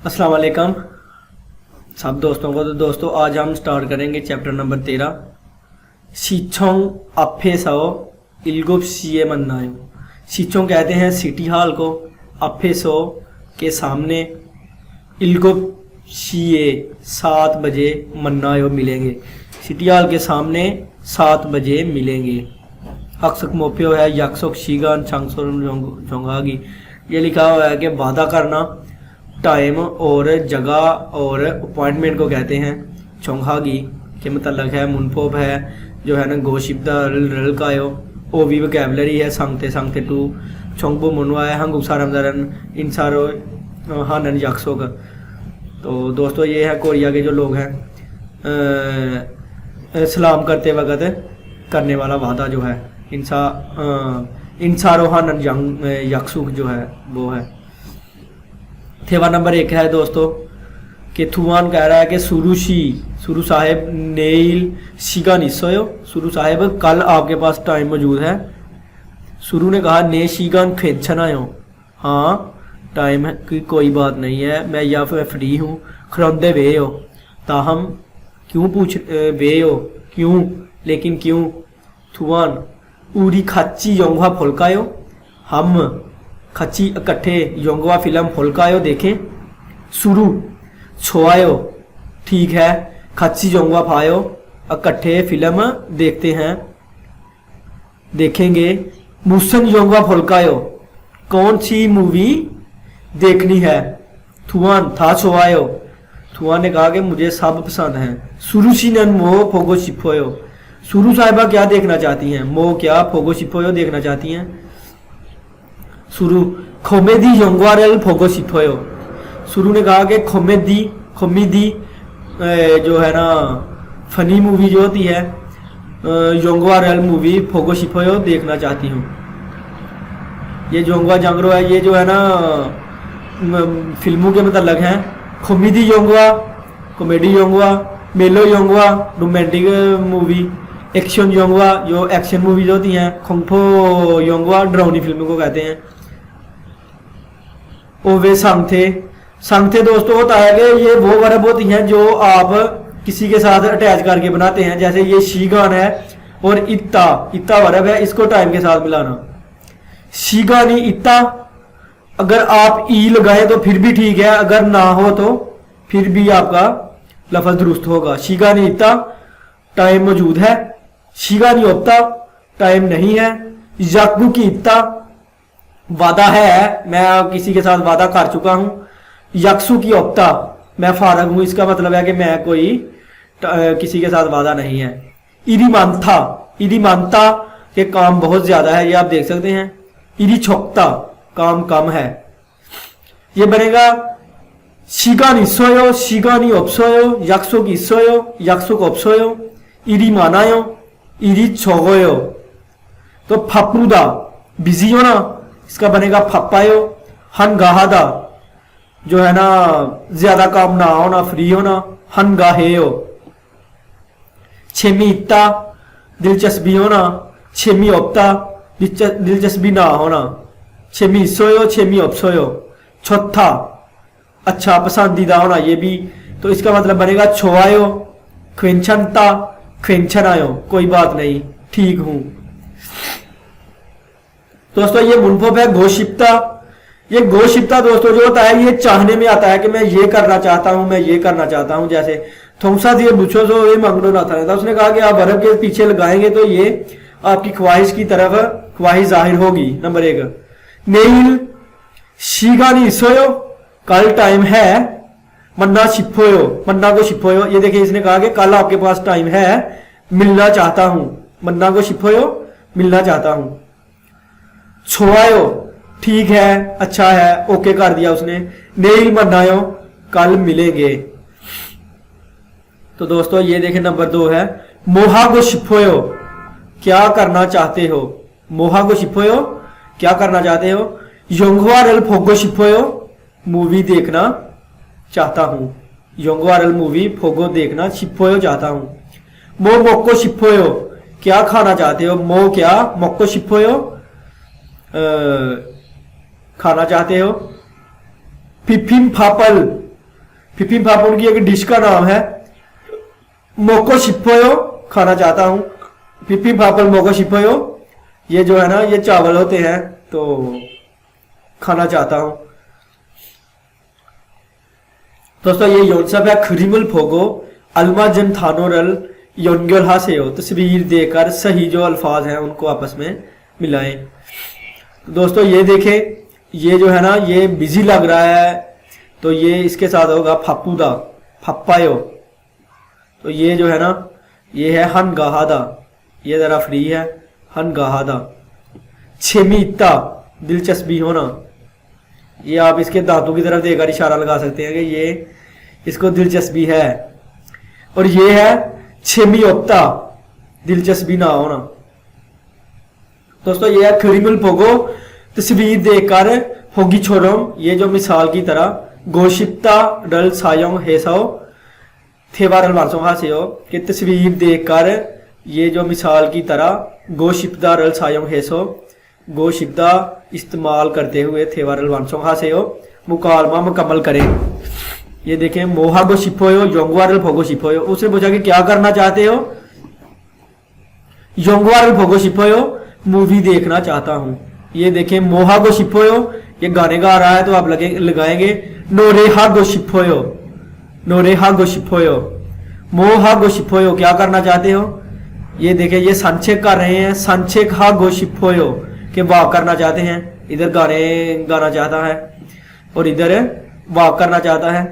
अस्सलाम वालेकुम सब दोस्तों को। तो दोस्तों आज हम स्टार्ट करेंगे चैप्टर नंबर 13 सिचोंग अफे सो इल्गुप सीए मन्नायो। सिचोंग कहते हैं सिटी हॉल को, अफे सो के सामने, इल्गुप सीए 7 बजे मन्नायो मिलेंगे। सिटी हॉल के सामने 7 बजे मिलेंगे। अक्सक मोपियो है यक्सोक शीगान चांगसोर जोंगागी। ये लिखा हुआ है कि वादा करना, टाइम और जगह और अपॉइंटमेंट को कहते हैं चोंगागी के मतलब है मुनपोप है जो है ना गोशिप्दा रल कायो। ओ भी वोकैबुलरी है सांगते सांगते टू चोंगबो मुनवा है हंगुक सारमदरन इन सारो हानन यक्सोक। तो दोस्तों ये है कोरिया के जो लोग हैं सलाम करते वक्त करने वाला वादा जो है इंसारो हानन यक्सुक जो है वो है। थेवा नंबर 1 है दोस्तों कि थुआन कह रहा है कि सुरू साहेब नेल शिगा निसोयो। सुरू साहेब कल आपके पास टाइम मौजूद है। सुरू ने कहा ने शिगान खेचन आयो। हाँ टाइम की कोई बात नहीं है, मैं या फिर फ्री हूँ। खरौंदे वे हो ताहम क्यों पूछ वे हो क्यों, लेकिन क्यों। थुआन उरी खाची योंगवा फुलकायो। हम खची इकट्ठे योंगवा फिल्म फुलकायो देखें। सुरू छोआयो ठीक है, खची योंगवा फायो इकट्ठे फिल्म देखते हैं देखेंगे। मुसन योंगवा फुलकायो कौन सी मूवी देखनी है। थुआन था छोआयो। थुआन ने कहा कि मुझे सब पसंद हैं। सुरू सीनन मो फोगो शिपोयो। सुरू साहिबा क्या देखना चाहती हैं, मो क्या फोगो शिपोयो देखना चाहती हैं। सुरू खोमेदी योंगवारेल फोगो शिपोयो। सुरू ने कहा कि खोमेदी जो है ना फनी मूवी जो होती है योंगवारेल मूवी फोगो शिपोयो देखना चाहती हूँ। ये जोंगवा जांगरो है, ये जो है ना फिल्मों के मतलब हैं। खोमेदी योंगवा, कॉमेडी योंगवा, मेलो योंगवा रोमांटिक मूवी, एक्शन योंगवा जो एक्शन मूवी जो होती हैं, खोंगफो योंगवा डरावनी फिल्मों को कहते हैं। ओवे सांगथे दोस्तों होता है कि ये वो वर्ब होती हैं जो आप किसी के साथ अटैच करके बनाते हैं। जैसे ये शीगान है और इत्ता वर्ब है, इसको टाइम के साथ मिलाना। शीगानी इत्ता, अगर आप ई लगाए तो फिर भी ठीक है, अगर ना हो तो फिर भी आपका लफज दुरुस्त होगा। शीगानी इत्ता टाइम मौजूद है। शीगानी ओप्ता टाइम नहीं है। याकू की इत्ता वादा है, मैं किसी के साथ वादा कर चुका हूं। यक्सु की ओप्ता मैं फारग हूं, इसका मतलब है कि मैं कोई किसी के साथ वादा नहीं है। इरी मानता के काम बहुत ज्यादा है, ये आप देख सकते हैं। इरी छोकता काम कम है। ये बनेगा शिगानी सोयो, शिगानी ओप्सोयो, यक्सु की सोयो, यक्सु को ओप्सोयो, इरी मानायो, इरी छोगोयो। तो फपूदा बिजी हो ना, इसका बनेगा फप्पायो। हनगाहादा जो है ना ज्यादा काम ना होना, फ्री होना, हनगाहेयो। छेमी इत्ता दिलचस्पी होना, छेमी ओप्ता दिलचस्पी ना होना। छेमी सोयो, छेमी ओप्सोयो। छोथा अच्छा पसंदीदा होना, ये भी तो इसका मतलब बनेगा छोआयो, ख्वेंछनता ख्वेंछनायो कोई बात नहीं ठीक हूं। दोस्तों ये मुनफोप है गोशिप्ता। ये गोशिप्ता दोस्तों जो होता है ये चाहने में आता है कि मैं ये करना चाहता हूं, मैं ये करना चाहता हूं। जैसे थोंसा दिए बुछो सो ये मांगनो ना था, उसने कहा कि आप वर्ब के पीछे लगाएंगे तो ये आपकी ख्वाहिश की तरफ ख्वाहिश जाहिर होगी। नंबर 1 नेल शीगानी सोयो कल टाइम है। मन्ना छिपोयो, मन्ना को छिपोयो। ये देखिए इसने कहा कि कल आपके पास टाइम है, मिलना चाहता हूं। मन्ना को छिपोयो मिलना चाहता हूं। छोआयो ठीक है, अच्छा है, ओके कर दिया उसने। नेल मनायो कल मिलेंगे। तो दोस्तों ये देखें नंबर 2 है मोहा को शिपोयो क्या करना चाहते हो। मोहा को शिपोयो क्या करना चाहते हो। योंगवारल फोगो शिपोयो मूवी देखना चाहता हूं। योंगवारल मूवी फोगो देखना शिपोयो चाहता हूं। मो मोक्को शिपोयो क्या खाना चाहते हो। मो क्या मोक्को शिपोयो खाना चाहते हो। फिफिम फापल, फिफिम फापल की एक डिश का नाम है। मोको शिपोयो खाना चाहता हूं। फिफिम फापल मोको शिपोयो, ये जो है ना ये चावल होते हैं तो खाना चाहता हूं। दोस्तों ये योनसब है खरीमुल फोगो अल्माजन थानोरल योनगल हासेयो। तस्वीर देकर सही जो अल्फाज हैं उनको आपस में मिलाएं। तो दोस्तों ये देखें, ये जो है ना ये बिजी लग रहा है तो ये इसके साथ होगा फापूदा, फप्पायो। तो ये जो है ना ये है हनगाहादा, ये जरा फ्री है हनगाहादा। छेमीता, दिलचस्पी होना, ये आप इसके दांतों की तरफ देकर इशारा लगा सकते हैं कि ये इसको दिलचस्पी है। और ये है छेमियोत्ता, दिलचस्पी ना होना। दोस्तों ये है खरीमुल पोगो, तस्वीर देखकर होगी छोड़म, ये जो मिसाल की तरह गोशिप्ता डल सायोंग हेसाओ थेवारल वारसों हासेओ कि तस्वीर देखकर ये जो मिसाल की तरह गोशिप्ता रल सायोंग हेसो, गोशिप्ता इस्तेमाल करते हुए थेवारल वारसों हासेओ मुकालमा मुकम्मल करें। ये देखें मोहा गो शिपोयो योंगवारल फोगो शिपोयो। उसने पूछा कि क्या करना चाहते हो? योंगवारल फोगो शिपोयो, मूवी देखना चाहता हूं। ये देखें मोहा गो शिपोयो, ये गाने गा रहा है तो आप लगाएंगे नोरेहा गो शिपोयो, नोरेहा गो शिपोयो। मोहा गो शिपोयो क्या करना चाहते हो? ये देखें ये संचेक कर रहे हैं, संचेक हा गो शिपोयो के वाक करना चाहते हैं। इधर गाना चाहता है और इधर वाक करना चाहता है।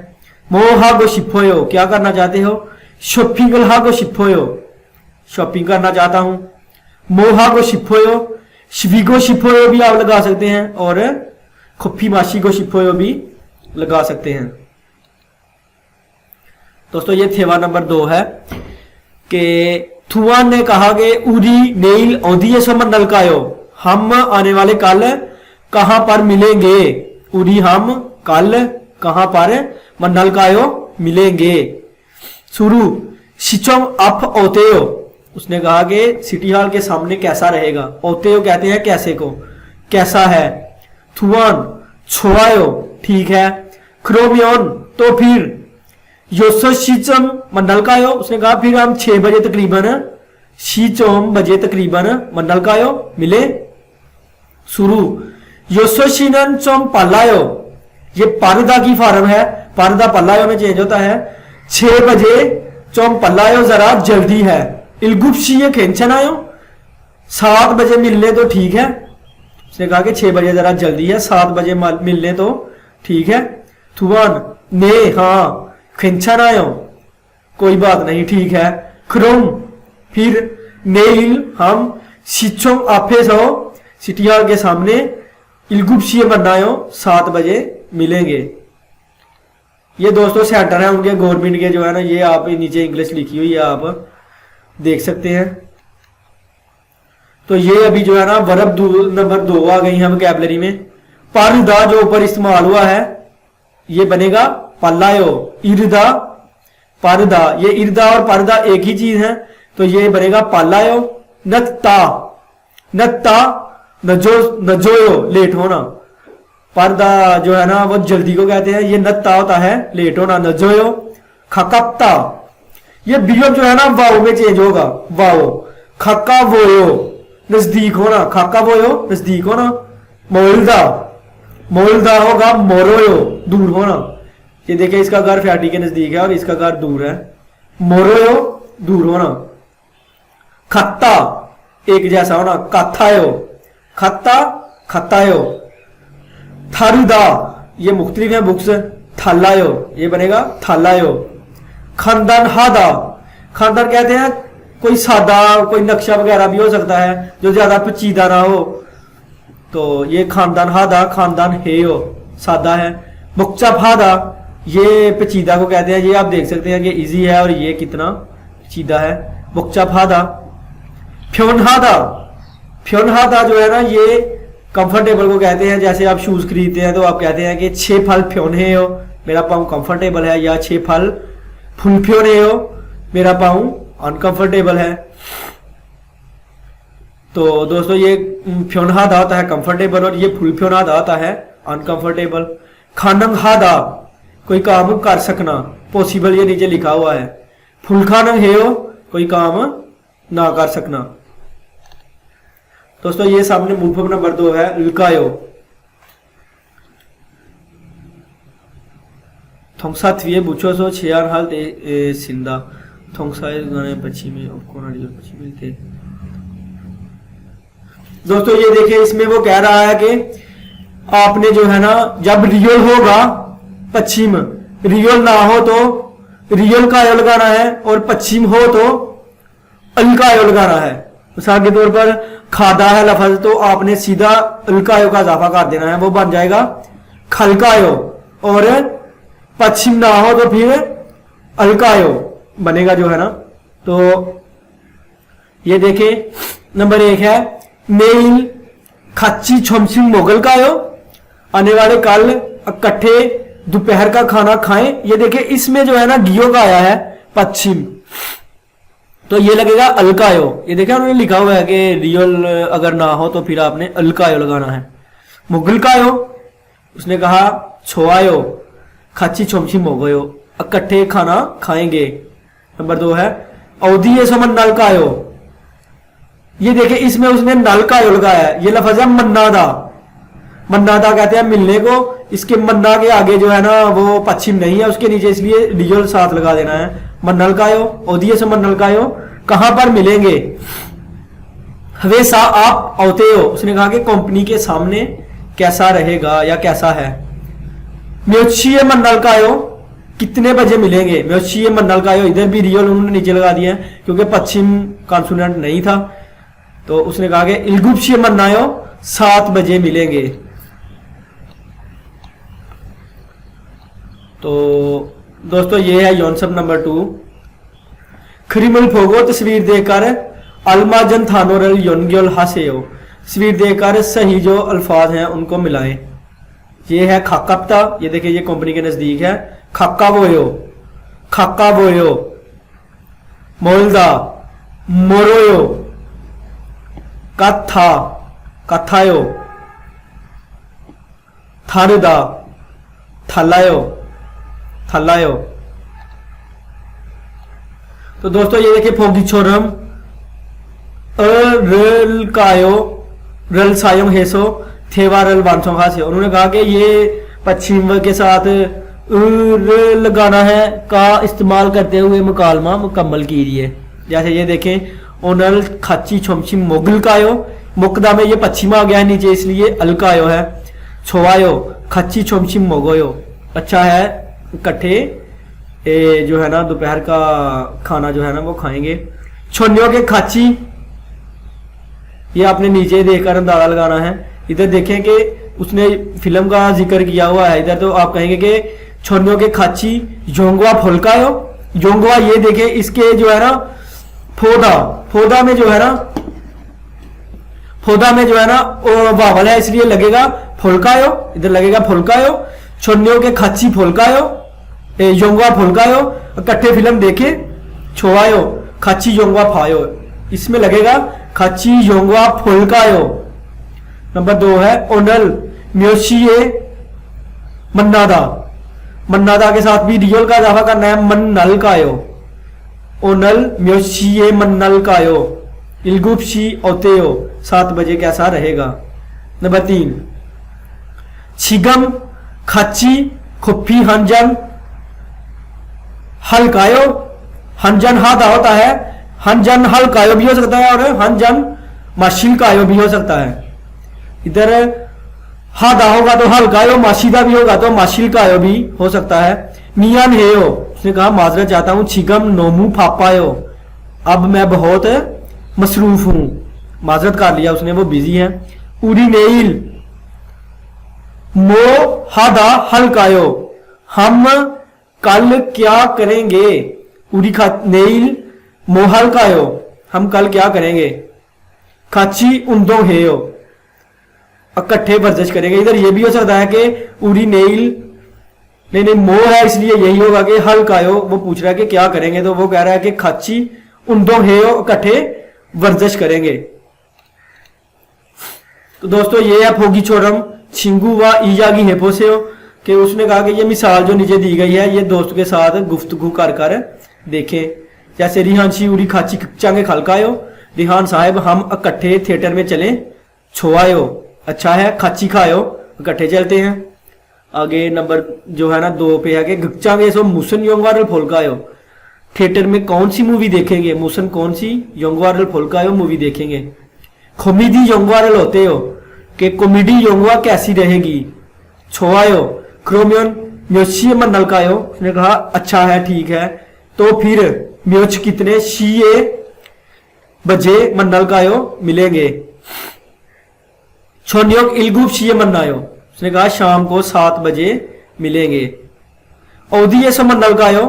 मोहा गो शिपोयो क्या करना चाहते हो? शॉपिंग हा गो शिपोयो, शॉपिंग करना चाहता हूं। मोहा गो शिपोयो, शिविगो शिपोयो भी आप लगा सकते हैं और खुफी माशी गो शिपोयो भी लगा सकते हैं। दोस्तों ये थेवा नंबर 2 है कि थुआन ने कहा कि उरी नेल औदिये समन नलकायो, हम आने वाले कल कहां पर मिलेंगे। उरी हम कल कहां पर नलकायो मिलेंगे। शुरू शिचोंग अप ओतेयो, उसने कहा कि सिटी हॉल के सामने कैसा रहेगा। ओतेयो कहते हैं कैसे को, कैसा है। थुआन छोआयो ठीक है। क्रोमियोन तो फिर योसो शीचम मंडलकायो, उसने कहा फिर हम 6 बजे तकरीबन शीचोम बजे तकरीबन मंडलकायो मिले। शुरू योसोशिनन चोम पल्लायो, ये पारदा की फार्म है, पारदा पल्लायो में चेंज होता है। 6 बजे चोम पल्लायो जरा जल्दी है। इलगुप्शी खेचन आयो, 7 बजे मिलने तो ठीक है। उसने कहा कि 6 बजे जरा जल्दी है, 7 बजे मिलने तो ठीक है। थुआन ने हाँ खेचन आयो, कोई बात नहीं ठीक है। क्रोम फिर नेल हम शिचोंग आफेस हो, सिटी हॉल के सामने इलगुप्शी बनायो 7 बजे मिलेंगे। ये दोस्तों सेंटर है उनके गवर्नमेंट के जो है ना, ये आप नीचे इंग्लिश लिखी हुई है आप देख सकते हैं। तो ये अभी जो है ना वर्ब नंबर 2 आ गई है वोकैबुलरी में। पारदा जो ऊपर इस्तेमाल हुआ है ये बनेगा पल्लायो, इर्दा पारदा, ये इर्दा और पारदा एक ही चीज है तो ये बनेगा पल्लायो। नत्ता, नत्ता नजोयो लेट होना, पर्दा जो है ना वो जल्दी को कहते हैं, ये नत्ता होता है लेट होना। नजोयो खकप्ता, ये बियम जो है ना वाओ में चेंज होगा, वाओ। खक्का वोयो नजदीक होना, खाका वोयो नजदीक होना। मोलदा, मोलदा होगा मोरोयो दूर होना। ये देखिए इसका घर फैटी के नजदीक है और इसका घर दूर है। मोरोयो दूर होना। खत्ता एक जैसा होना, काथायो खत्ता खत्तायो। थारुदा ये मुख्तलिफ है बुक्स, थालायो ये बनेगा थालायो। खानदान हादा, खानदान कहते हैं कोई सादा कोई नक्शा वगैरह भी हो सकता है जो ज्यादा पेचीदा ना हो, तो ये खानदान हादा, खानदान हेयो सादा है। मुक्चा फादा ये पेचीदा को कहते हैं, ये आप देख सकते हैं कि इजी है और ये कितना पेचीदा है। मुक्चा फादा। फ्योनहादा, फ्योनहादा जो है ना ये कंफर्टेबल को कहते हैं। जैसे आप शूज खरीदते हैं तो आप कहते हैं कि 6 फल फ्योने हो मेरा पाँव कंफर्टेबल है, या 6 फल फुल फ्योने हो मेरा पाँव अनकंफर्टेबल है। तो दोस्तों ये फ्योनहादा होता है कंफर्टेबल और ये फुल फ्योनहादा होता है अनकंफर्टेबल। खानंग हादा कोई काम कर सकना, पॉसिबल ये नीचे लिखा हुआ है। फुलखानंग हेयो कोई काम ना कर सकना। दोस्तों ये सामने मुफब नंबर 2 है लुकायो। थोंगसा थ्रिये बुचोसो छियान हाल ते सिंदा थोंगसा गाने पश्चिमी कोना रियो पश्चिमी थे। दोस्तों ये देखिए इसमें वो कह रहा है कि आपने जो है ना जब रियल होगा पश्चिम, रियल ना हो तो रियल का आयो लगाना है और पश्चिम हो तो अल का आयो लगाना है। मिसाल के तौर पर खादा है लफज तो आपने सीधा अल का आयो का इजाफा कर देना है, वो बन जाएगा खल का आयो। और पश्चिम ना हो तो फिर अल का आयो बनेगा जो है ना। तो ये देखें नंबर 1 है मेल खच्ची छोमसिंग मोगल का आयो, आने वाले कल इकट्ठे दोपहर का खाना खाएं। ये देखिए इसमें जो है ना गियो का आया है पश्चिम, तो ये लगेगा अलकायो। ये देखिए उन्होंने लिखा हुआ है कि रियल अगर ना हो तो फिर आपने अलकायो लगाना है। मुगल कायो उसने कहा छोआयो खाची छोमसी मोगयो इकट्ठे खाना खाएंगे। नंबर 2 है अवधि समन नल कायो। ये देखिए इसमें उसने नल कायो लगाया है, ये लफज है मन्नादा। मन्नादा कहते हैं मिलने को, इसके मन्ना के आगे जो है ना वो पश्चिम नहीं है उसके नीचे, इसलिए रियल साथ लगा देना है। मन्नल कायो ओदिये से मन्नल कायो कहां पर मिलेंगे। हवे सा आप औते हो उसने कहा कि कंपनी के सामने कैसा रहेगा या कैसा है। म्योचिये मन्नल कायो कितने बजे मिलेंगे। म्योचिये मन्नल कायो इधर भी रियल उन्होंने नीचे लगा दिया है क्योंकि पश्चिम कॉन्सोनेंट नहीं था, तो उसने कहा कि इलगुप्शिये मन्नायो 7 बजे मिलेंगे। तो दोस्तों ये है योनसब नंबर 2। खरीमल फोगो तस्वीर देखकर अलमाजन थानोरल योनग्योल हासेयो। तस्वीर देखकर सही जो अल्फाज हैं उनको मिलाएं। ये है खाकाप्ता, ये देखिए ये कंपनी के नजदीक है। खाका बोयो खाका बोयो, मोलदा मोरोयो, कथा कथायो, थारदा थलायो थलायो। तो दोस्तों ये देखिए फोगी छोरम रल कायो रल सायों हेसो थेवा रल बांसों खासे। उन्होंने कहा कि ये पश्चिम के साथ लगाना है का इस्तेमाल करते हुए मुकालमा मुकम्मल कीजिए। जैसे ये देखें ओनल खाची छोमची मोगल कायो, मुकदा में ये पश्चिम आ गया है नीचे इसलिए अलकायो है। छोवायो खाची छोमची मोगोयो, अच्छा है इकट्ठे जो है ना दोपहर का खाना जो है ना वो खाएंगे। छोनियों के खाची ये आपने नीचे देखकर अंदाजा लगाना है। इधर देखें कि उसने फिल्म का जिक्र किया हुआ है, इधर तो आप कहेंगे कि छोनियों के खाची जोंगवा फुलकायो। जोंगवा ये देखें इसके जो है ना फोदा, फोदा में जो है ना फोदा में जो है ना वावल है इसलिए लगेगा फुलकायो, इधर लगेगा फुलकायो। छोनियों के खाची फुलकायो योंगवा फुलकायो, इकट्ठे फिल्म देखे छोवायो खाची योंगवा फायो, इसमें लगेगा खाची योंगवा फुलकायो। नंबर 2 है ओनल म्योशिये मन्नादा। मन्नादा के साथ भी रियल का इजाफा करना है, मन्नल कायो। ओनल म्योशिये मन्नल कायो इलगुप्शी ओतेयो 7 बजे कैसा रहेगा। नंबर 3 छिगम खाची खुफी हंजन हल्कायो। हंजन हादा होता है, हंजन हल्कायो भी हो सकता है और हंजन माशिल कायो भी हो सकता है। इधर हादा होगा तो हल्कायो, माशिदा भी होगा तो माशिल कायो भी हो सकता है। मियान हेयो उसने कहा माजरत चाहता हूं छिगम नोमू फापायो, अब मैं बहुत मसरूफ हूं, माजरत कर लिया उसने, वो बिजी है। उरी नेल मो हादा हल्कायो, हम कल क्या करेंगे। उरी खा नेल मो हल्कायो, हम कल क्या करेंगे। खाची उन्दो हेयो, इकट्ठे वर्जिश करेंगे। इधर ये भी हो सकता है कि उरी नेल नहीं मो है इसलिए यही होगा कि हल्कायो, वो पूछ रहा है कि क्या करेंगे तो वो कह रहा है कि खाची उन्दो हेयो, इकट्ठे वर्जिश करेंगे। तो दोस्तों ये है फोगी छोरम छिंगू व ईजागी हेपोसेओ, कि उसने कहा कि ये मिसाल जो नीचे दी गई है ये दोस्त के साथ गुफ्तगू कर कर देखें। जैसे रिहान शी उड़ी खाची चांगे खलकायो, रिहान साहब हम इकट्ठे थिएटर में चलें, छोआयो अच्छा है, खाची खायो, इकट्ठे चलते हैं। आगे नंबर जो है ना 2 पे है कि गचांगे सो मुसन योंगवारल फोलकायो, थिएटर में कौन सी मूवी देखेंगे, मुसन कौन सी योंगवारल फोलकायो मूवी देखेंगे। कॉमेडी योंगवारल होते हो कि कॉमेडी योंगवा कैसी रहेगी, छोआयो क्रोमियन म्योशी मनलकायो, उसने कहा अच्छा है ठीक है, तो फिर म्योच कितने शीए बजे मनलकायो मिलेंगे। छोन्योग इलगुप शीए मनायो, उसने कहा शाम को 7 बजे मिलेंगे। औदी ये सो मनलकायो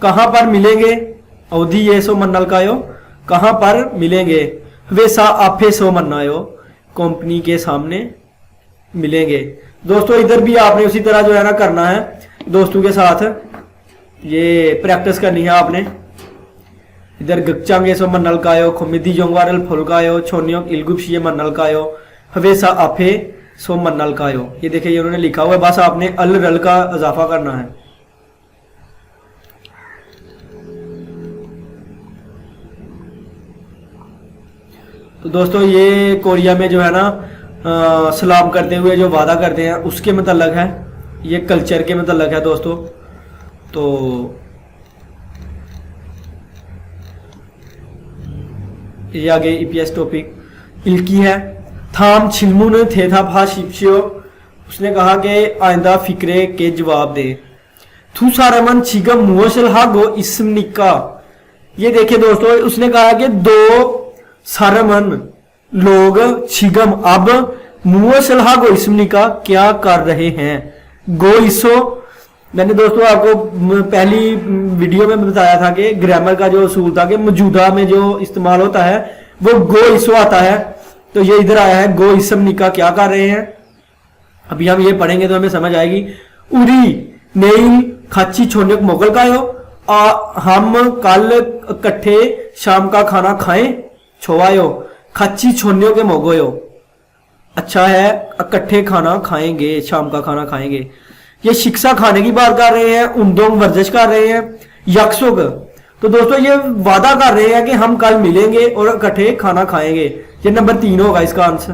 कहां पर मिलेंगे, औदी ये सो मनलकायो कहां पर मिलेंगे। वैसा आपे सो मनायो कंपनी के सामने मिलेंगे। दोस्तों इधर भी आपने उसी तरह जो है ना करना है, दोस्तों के साथ ये प्रैक्टिस करनी है आपने। इधर गच्चांगे सो मनलकायो, खुमिदी जोंगवारल फुलकायो, छोनियो इलगुपशिये मनलकायो, हवेसा आफे सो मनलकायो। ये देखिए ये उन्होंने लिखा हुआ है, बस आपने अल रल का इजाफा करना है। तो दोस्तों ये कोरिया में जो है ना सलाम करते हुए जो वादा करते हैं उसके मतलब है, ये कल्चर के मतलब है दोस्तों। तो ये आगे ईपीएस टॉपिक इल्की है। थाम छिलमुन थे था फा शिप्शियो, उसने कहा कि आइंदा फिक्रे के जवाब दे। थू सारमन छिगम मुवसल हागो इस्मनिका, ये देखिए दोस्तों उसने कहा कि 2 सारमन लोग छिगम अब मुवसल हागो इस्मनिका क्या कर रहे हैं। गो इसो मैंने दोस्तों आपको पहली वीडियो में बताया था कि ग्रामर का जो असूल था कि मौजूदा में जो इस्तेमाल होता है वो गो इसो आता है, तो ये इधर आया है गो इसम निका क्या कर रहे हैं। अभी हम ये पढ़ेंगे तो हमें समझ आएगी। उरी नेई खाची छोने मोगल का हो, हम कल इकट्ठे शाम का खाना खाएं, छोवायो खाची छोनियों के मोगोयो, अच्छा है इकट्ठे खाना खाएंगे, शाम का खाना खाएंगे। ये शिक्षा खाने की बात कर रहे हैं, उन्दोंग वर्जिश कर रहे हैं, यक्षुग तो दोस्तों ये वादा कर रहे हैं कि हम कल मिलेंगे और इकट्ठे खाना खाएंगे। ये नंबर 3 होगा इसका आंसर।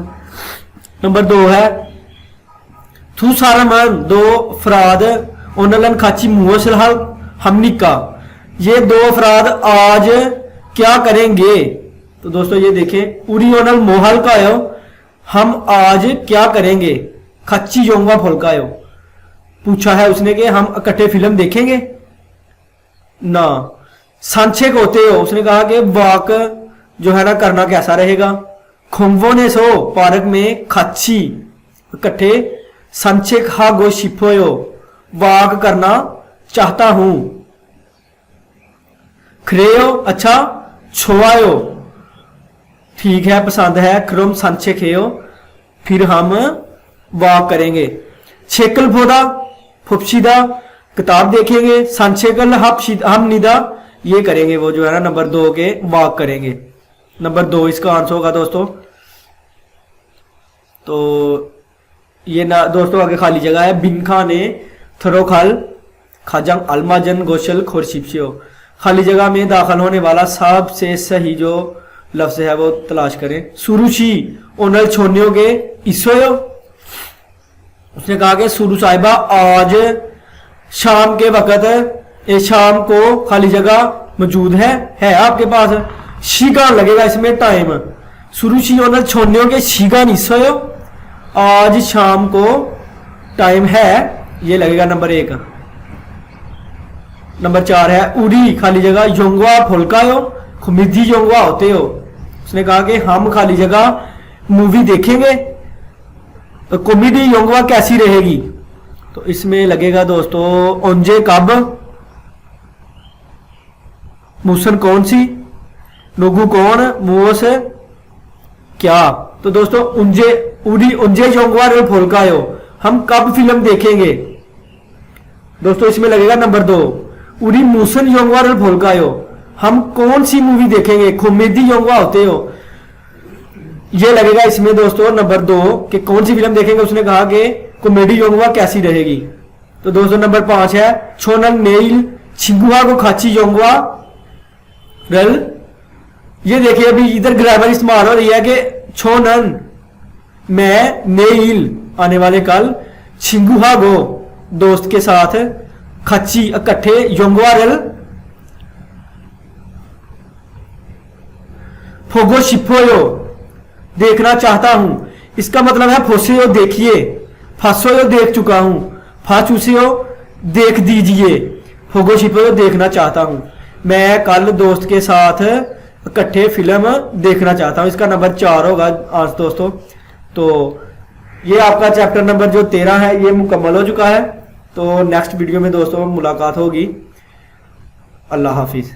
नंबर 2 है थू सारमन 2 अफराद ओनलन खाची मुवसलहल हमनिका, ये 2 अफराद आज क्या करेंगे। तो दोस्तों ये देखें उरी ओनल मोहल का हो, हम आज क्या करेंगे। खच्ची जोंगा फुलकायो, पूछा है उसने कि हम इकट्ठे फिल्म देखेंगे ना। सांछेक होते हो, उसने कहा कि वाक जो है ना करना कैसा रहेगा। खुम्बो ने सो पार्क में खाची इकट्ठे सांछेक हा गो शिपोयो, वाक करना चाहता हूं। खरेयो अच्छा छोवायो, ठीक है पसंद है। क्रम सांछे खेयो, फिर हम वाक करेंगे। छेकल फोदा फुपशीदा किताब देखेंगे। सांछेकल हम निदा ये करेंगे, वो जो है ना नंबर 2 के वाक करेंगे। नंबर 2 इसका आंसर होगा दोस्तों। तो ये ना दोस्तों आगे खाली जगह है। बिनखा ने थरोखाल खाजंग अलमाजन गोशल खोरशिप्सियो, खाली जगह में दाखिल होने वाला सबसे सही जो लफ्ज है वो तलाश करें। सुरुचि ओनल छोनियोगे इसोयो, उसने कहा कि सुरु साहिबा आज शाम के वक्त शाम को खाली जगह मौजूद है आपके पास। शीगान लगेगा इसमें टाइम। सुरुचि ओनल छोनियोगे शीगान इसोयो, आज शाम को टाइम है, ये लगेगा नंबर 1। नंबर 4 है उड़ी खाली जगह योंगवा फुलकायो, खुमिदी योंगवा होते हो, उसने कहा कि हम खाली जगह मूवी देखेंगे, तो कॉमेडी योंगवा कैसी रहेगी। तो इसमें लगेगा दोस्तों ओंजे कब, मूसन कौन सी, नोगू कौन, मुओस क्या। तो दोस्तों उंजे उड़ी उंजे योंगवा रे फुलकायो, हम कब फिल्म देखेंगे। दोस्तों इसमें लगेगा नंबर 2 उड़ी मूसन योंगवा रे फुलकायो, हम कौन सी मूवी देखेंगे। कॉमेडी योंगवा होते हो, ये लगेगा इसमें दोस्तों नंबर 2 कि कौन सी फिल्म देखेंगे। उसने कहा कि कॉमेडी योंगवा कैसी रहेगी। तो दोस्तों नंबर 5 है छोनन नेइल छिंगुआ को खाची योंगवा रल। ये देखिए अभी इधर ग्रामर इस्तेमाल हो रही है कि छोनन मैं नेइल आने वाले कल छिंगुहा गो दोस्त के साथ खच्ची इकट्ठे योंगवा रल फोगो शिपोयो देखना चाहता हूं। इसका मतलब है फोसेयो देखिए, फासोयो देख चुका हूं, फाचूसियो देख दीजिए, फोगो शिपोयो देखना चाहता हूं। मैं कल दोस्त के साथ इकट्ठे फिल्म देखना चाहता हूं। इसका नंबर 4 होगा आज दोस्तों। तो ये आपका चैप्टर नंबर जो 13 है ये मुकम्मल हो चुका है। तो नेक्स्ट वीडियो में दोस्तों मुलाकात होगी। अल्लाह हाफिज।